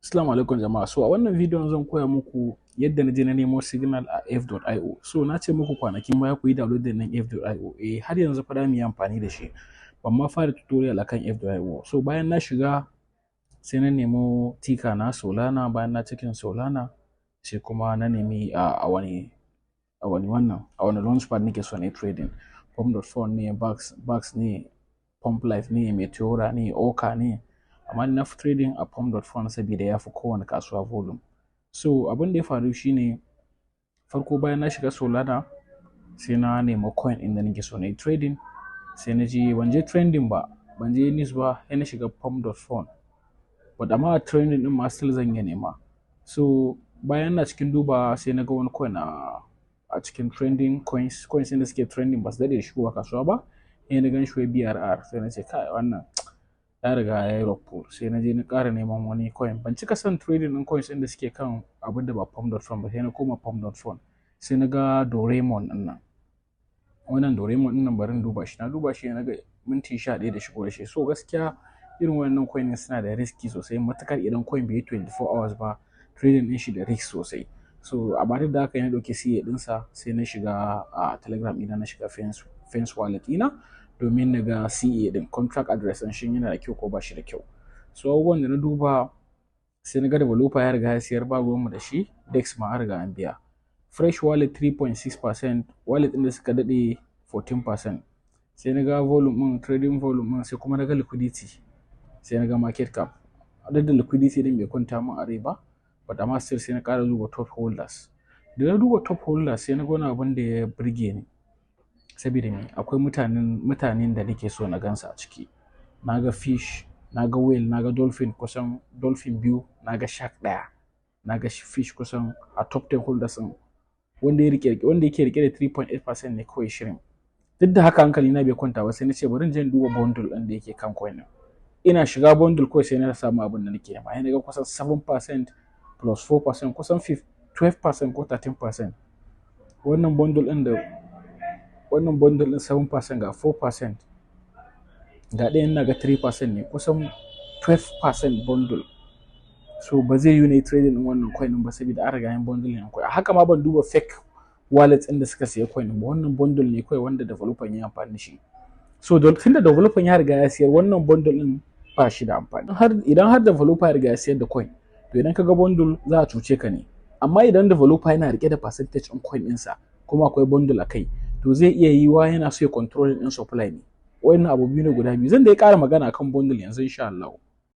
Assalamu alaikum jama'a. So a wannan bidiyon zan koya muku yadda na je na nemo signal a f.io. So na ce muku kwanakin baya ku yi download din nan f.io. Har yanzu fa mu yi amfani da shi. Ban ma fara tutorial akan f.io. So bayan na shiga sai na nemo tika na Solana, bayan na cikin Solana sai kuma na nemi a wani launchpad nake so ne trading. Pump.phone ne, Bax ne, Pump Life ne, Meteora ne, Oka ne. Amma na fi trading a Pump.phone saboda ya fi kowane kasuwa volume. So abin da ya faru shine farko bayan na shiga Solana sai na nemi coin inda nake so na trading, sai na je ban je trending ba, ban je news ba, sai na shiga Pump.phone. But amma trending din ma still zan yi nema. So bayan na cikin duba sai na ga wani coin a cikin trending coins da suke trending ba su daɗe da shigowa kasuwa ba, sai na gan shi BRR, sai na ce kai wannan ya riga ya yi rockpool. Sai na je na ƙara neman wani coin. Ban cika son trading ɗin coins ɗin da suke kan abin da ba Pump.phone ba, sai na koma Pump.phone. Sai na ga Doraemon ɗin nan. Wannan Doraemon ɗin nan bari in duba shi. Na duba shi na ga minti 11 da shigo da shi. So gaskiya irin wannan coin suna da risky sosai. Matakar idan coin bai yi 24 hours ba, trading ɗin shi da risk sosai. So a ba da haka na ɗauki CA ɗinsa sai na shiga a Telegram ɗina, na shiga Fence wallet ɗina domin na ga CA ɗin, contract address ɗin shin yana da kyau ko ba shi da kyau. So abubuwan da na duba sai na ga developer ya riga ya siyar, ba ruwanmu da shi, DEX ma an riga an biya. Fresh wallet 3.6%, wallet ɗin da suka daɗe 14%. Sai na ga volume ɗin, trading volume ɗin, sai kuma na ga liquidity, sai na ga market cap. Duk da liquidity ɗin bai kwanta min a rai ba, but amma still sai na ƙara duba top holders. Da na duba top holders sai na ga wani abin da ya burge ni. Saboda me, akwai mutanen da nake so na gansa a ciki. Na ga fish, na ga whale, na ga dolphin, kusan dolphin biyu, na ga shark ɗaya, na ga fish kusan a top 10 holders ɗin. Wanda yake rike da 3.8% ne kawai shrimp. Duk da haka hankali na bai kwanta ba, sai na ce bari in je in duba bundle ɗin da yake kan coin ɗin. Ina shiga bundle kawai sai na samu abin da nake nema. Sai na ga kusan 7% plus 4%, kusan 12% ko 13%. Wannan bundle ɗin 7% ga 4%, ga ɗayan na ga 3% ne, kusan 12% bundle. So ba zai yi ne trading ɗin wannan coin ba saboda an riga yin bundle ne coin. Haka ma ban duba fake wallets ɗin da suka siya coin ba, wannan bundle ne kawai wanda developer ya amfani da shi. So tunda developer ya riga ya siyar, wannan bundle ɗin ba shi da amfani. Idan har developer ya riga ya siyar da coin, to idan ka ga bundle za a cuce ka ne. Amma idan developer yana rike da percentage ɗin coin ɗinsa kuma akwai bundle a kai, to zai iya yiwa yana so ya control ɗin supply ne. Wannan abu biyu ne guda biyu. Zan dai ƙara magana akan bundle yanzu insha Allah.